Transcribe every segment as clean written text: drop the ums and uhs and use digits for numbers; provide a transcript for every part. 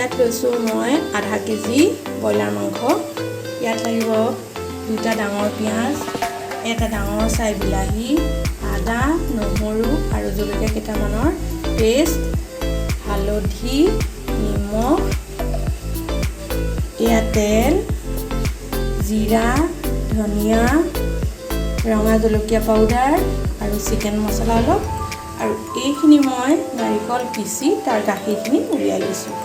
ইয়াত লৈছোঁ মই আধা কেজি ব্ৰইলাৰ মাংস। ইয়াত লাগিব 2টা ডাঙৰ পিঁয়াজ, এটা ডাঙৰ চাই বিলাহী, আদা, নহৰু আৰু জলকীয়া কেইটামানৰ পেষ্ট, হালধি, নিমখ, এয়া তেল, জিৰা, ধনিয়া, ৰঙা জলকীয়া পাউডাৰ আৰু চিকেন মছলা অলপ। আৰু এইখিনি মই নাৰিকল পিচি তাৰ গাখীৰখিনি উলিয়াই লৈছোঁ।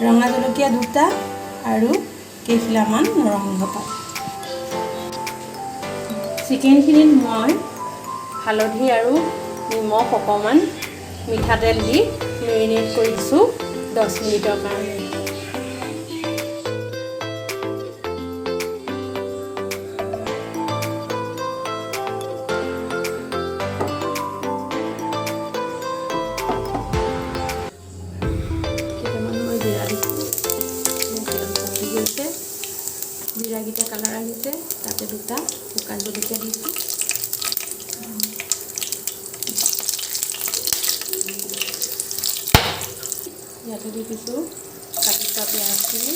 ৰঙা জলকীয়া 2টা আৰু কেইখিলামান নৰসিংহ পাত। চিকেনখিনিত মই হালধি আৰু নিমখ অকণমান মিঠাতেল দি মেৰিনেট কৰিছোঁ 10 মিনিটৰ কাৰণে। জিৰাকেইটা কালাৰ আহিছে, তাতে 2টা শুকান জলকীয়া দিছোঁ। ইয়াতে দি দিছোঁ কাটি থোৱা পিঁয়াজখিনি।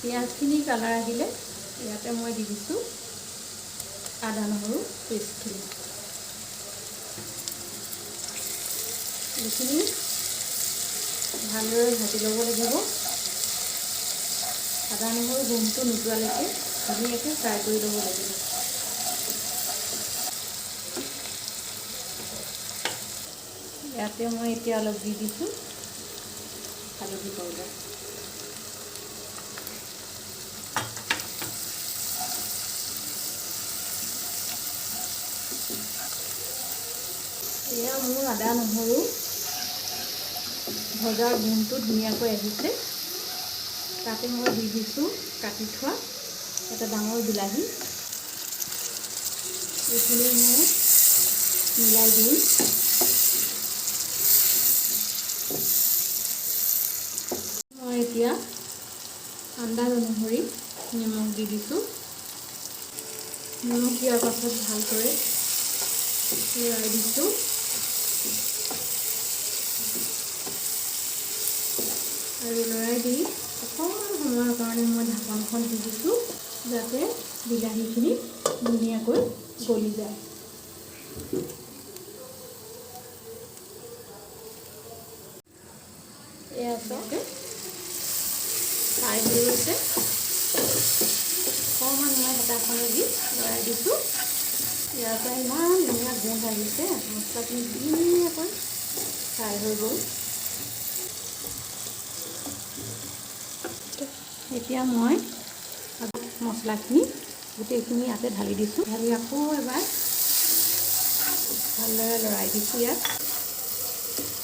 পিঁয়াজখিনি কালাৰ আহিলে ইয়াতে মই দি দিছোঁ আদা নহৰু পেষ্টখিনি। এইখিনি ভালদৰে ভাজি ল'ব লাগিব। আদা নহৰু গোন্ধটো নোযোৱালৈকে ধুনীয়াকৈ ফ্ৰাই কৰি ল'ব লাগিব। ইয়াতে মই এতিয়া অলপ দি দিছোঁ হালধি পাউডাৰ। এয়া মোৰ আদা নহৰু ভজাৰ গোন্ধটো ধুনীয়াকৈ আহিছে। তাতে মই দি দিছোঁ কাটি থোৱা এটা ডাঙৰ বিলাহী। এইখিনি মই মিলাই দিম। মই এতিয়া আন্দাজ অনুসৰি নিমখ দি দিছোঁ। নিমখ দিয়াৰ পাছত ভালদৰে লৰাই দিছোঁ। আৰু লৰাই দি অকণমান সময়ৰ কাৰণে মই ঢাকনখন দি দিছোঁ যাতে বিলাহীখিনি ধুনীয়াকৈ গলি যায়। এয়া চাওঁতে ফ্ৰাই হৈ গৈছে। অকণমান মই হেতাখনে দি লৰাই দিছোঁ। ইয়াৰ পৰা ইমান ধুনীয়া গোন্ধ আহিছে। মছলাখিনি ধুনীয়াকৈ ফ্ৰাই হৈ গ'ল। এতিয়া মই মছলাখিনি গোটেইখিনি ইয়াতে ঢালি দিছোঁ। ঢালি আকৌ এবাৰ ভালদৰে লৰাই দিছোঁ। ইয়াত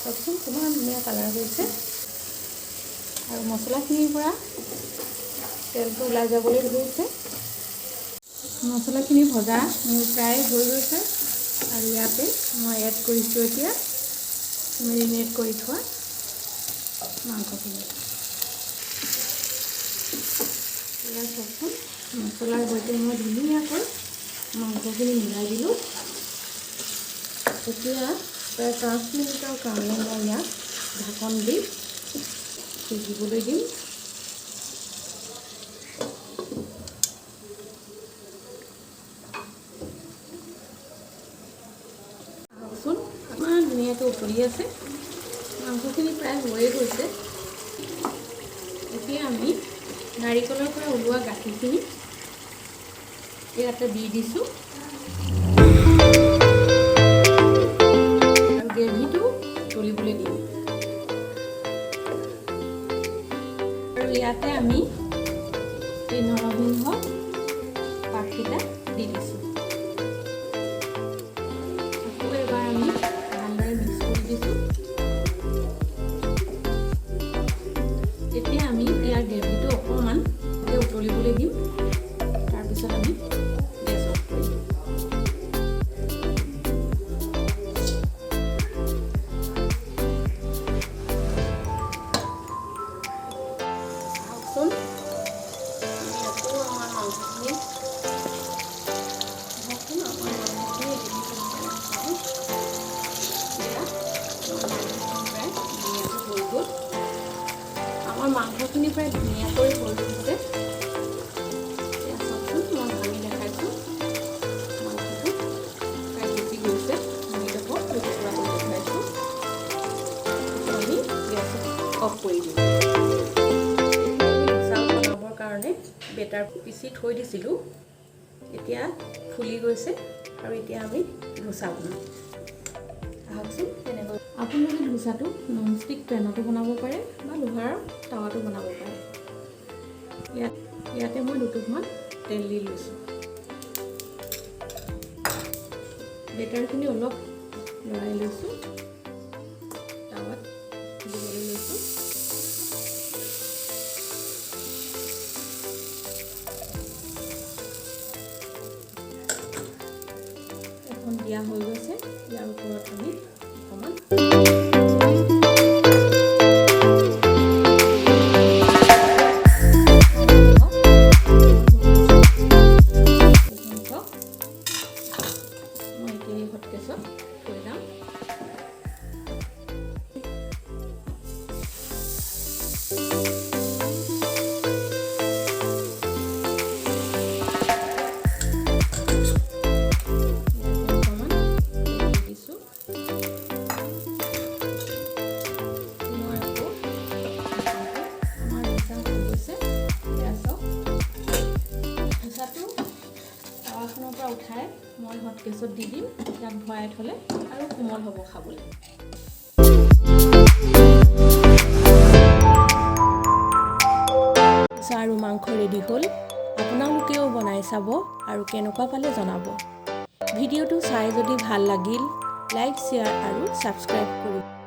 চাওকচোন কিমান ধুনীয়া কালাৰ হৈছে। আৰু মছলাখিনিৰ পৰা তেলটো ওলাই যাবলৈ ধৰিছে। মছলাখিনি ভজা মোৰ প্ৰায় হৈ গৈছে। আৰু ইয়াতে মই এড কৰিছোঁ এতিয়া মেৰিনেট কৰি থোৱা মাংসখিনি। এয়া চাওকচোন মছলাৰ সৈতে মই ধুনীয়াকৈ মাংসখিনি মিলাই দিলোঁ। এতিয়া প্ৰায় 5 মিনিটৰ কাৰণে মই ইয়াক ঢাকন দি সিজিবলৈ দিম। চাওকচোন ইমান ধুনীয়াকৈ উতলি আছে। মাংসখিনি প্ৰায় হৈয়ে গৈছে। এতিয়া আমি নাৰিকলৰ পৰা ওলোৱা গাখীৰখিনি ইয়াতে দি দিছোঁ। আৰু গ্ৰেভিটো উতলিবলৈ দিম। আৰু ইয়াতে আমি এই নৰসিংহ পাতকেইটা দি দিছোঁ। আকৌ এবাৰ আমি ভালদৰে মিক্স কৰি দিছোঁ। এতিয়া আমি ইয়াৰ গ্ৰেভিটো অকণমান উতলিবলৈ দিম। তাৰপিছত আমি গেছ অফ কৰিম। মাংসখিনি প্ৰায় ধুনীয়াকৈ হৈ গৈছে। এয়া চাওকচোন, মই ভাঙি দেখাইছোঁ। মাংসটো প্ৰায় সিজি গৈছে। ভাঙি দেখো টুকুৰা কৰি দেখাইছোঁ। আমি গেছ অফ কৰি দিম। চাউল বনাবৰ কাৰণে বেটাৰ পিচি থৈ দিছিলোঁ। এতিয়া ফুলি গৈছে আৰু এতিয়া আমি ধোচা বনাম। আহকচোন তেনেকৈ আপোনালোকে ধোচাটো ননষ্টিক পেনতো বনাব পাৰে বা লোহাৰ টাৱাতো বনাব পাৰে। ইয়াতে মই দুটুকমান তেল দি লৈছোঁ। বেটাৰখিনি অলপ লৰাই লৈছোঁ, টাৱাত দিবলৈ লৈছোঁ। এখন দিয়া হৈ গৈছে। ইয়াৰ ওপৰত আমি অকণমান মই এতিয়া হটকেছত থৈ যাম। টাৱাখনৰ পৰা উঠাই মই হটকেছত দি দিম। ইয়াত ভৰাই থ'লে আৰু কোমল হ'ব খাবলৈ। ধোচা আৰু মাংস ৰেডি হ'ল। আপোনালোকেও বনাই চাব আৰু কেনেকুৱা পালে জনাব। ভিডিঅ'টো চাই যদি ভাল লাগিল, লাইক, শ্বেয়াৰ আৰু ছাবস্ক্ৰাইব কৰিব।